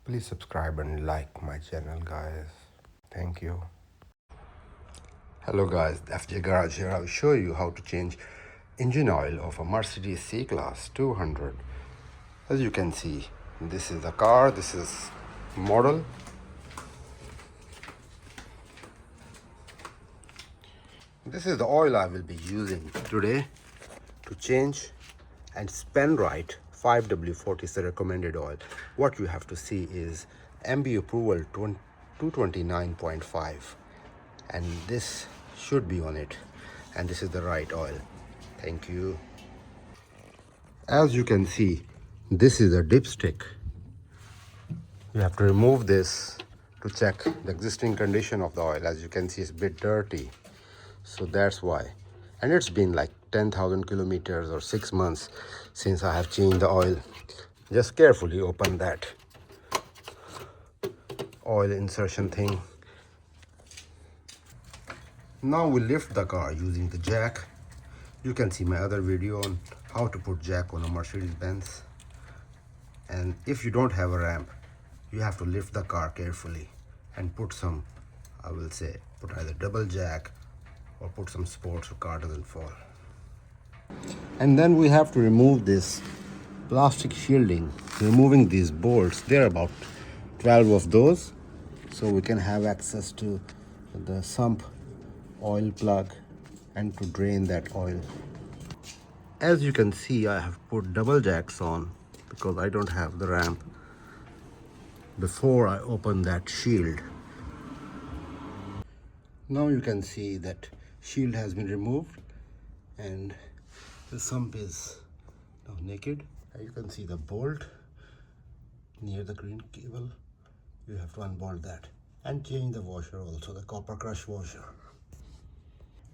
Please subscribe and like my channel, guys. Thank you. Hello guys, FJ Garage here. I'll show you how to change engine oil of a Mercedes C-Class 200. As you can see, this is the car, this is model. This is the oil I will be using today to change, and spend right 5W40 is the recommended oil. What you have to see is MB approval 229.5, and this should be on it, and this is the right oil. Thank you. As you can see, this is a dipstick. You have to remove this to check the existing condition of the oil. As you can see, it's a bit dirty, so that's why. And it's been like 10,000 kilometers or 6 months since I have changed the oil. Just carefully open that oil insertion thing. Now we lift the car using the jack. You can see my other video on how to put jack on a Mercedes-Benz. And if you don't have a ramp, you have to lift the car carefully and put some, I will say, put either double jack or put some support so car doesn't fall. And then we have to remove this plastic shielding. Removing these bolts, there are about 12 of those, so we can have access to the sump oil plug and to drain that oil. As you can see, I have put double jacks on because I don't have the ramp before I open that shield. Now you can see that shield has been removed and the sump is now naked. You can see the bolt near the green cable. You have to unbolt that and change the washer also, the copper crush washer.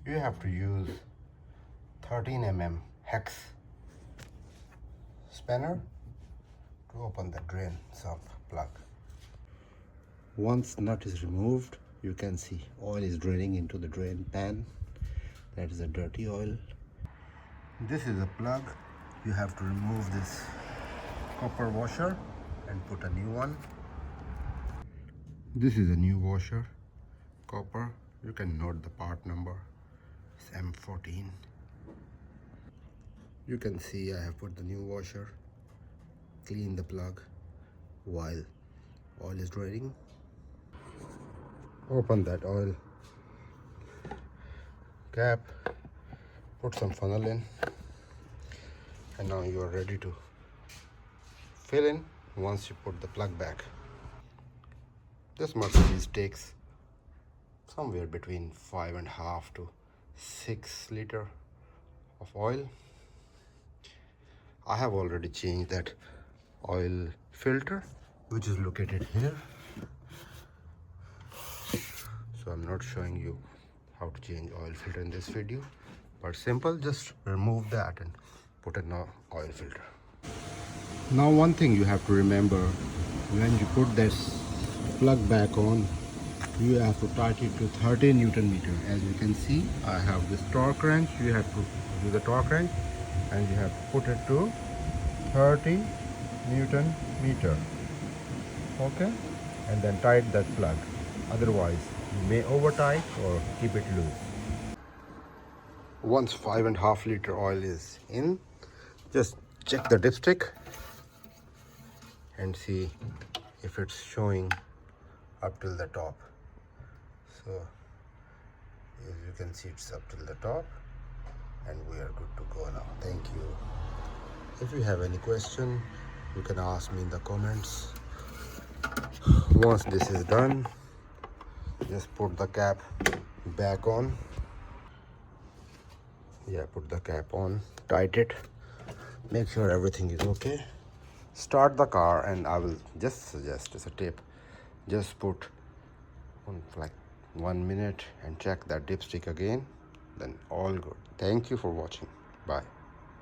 You have to use 13 mm hex spanner to open the drain sump plug. Once nut is removed, you can see oil is draining into the drain pan. That is a dirty oil. This is a plug. You have to remove this copper washer and put a new one. This is a new washer, copper. You can note the part number. It's M14. You can see I have put the new washer. Clean the plug while oil is draining. Open that oil cap, put some funnel in, and now you are ready to fill in once you put the plug back. This Mercedes takes somewhere between 5.5 to 6 liters of oil. I have already changed that oil filter, which is located here. So I'm not showing you how to change oil filter in this video, but simple, just remove that and put an oil filter. Now one thing you have to remember, when you put this plug back on, you have to tighten it to 30 Newton meter. As you can see, I have this torque wrench. You have to do the torque wrench and you have to put it to 30 Newton meter. Okay, and then tighten that plug. Otherwise you may over tight or keep it loose. Once 5.5 liter oil is in, just check the dipstick and see if it's showing up till the top. So as you can see, it's up till the top and we are good to go now. Thank you. If you have any question, you can ask me in the comments. Once this is done, just put the cap back on. Yeah, put the cap on, tighten it, make sure everything is okay. Start the car, and I will just suggest as a tip, just put on like 1 minute and check that dipstick again, then all good. Thank you for watching. Bye.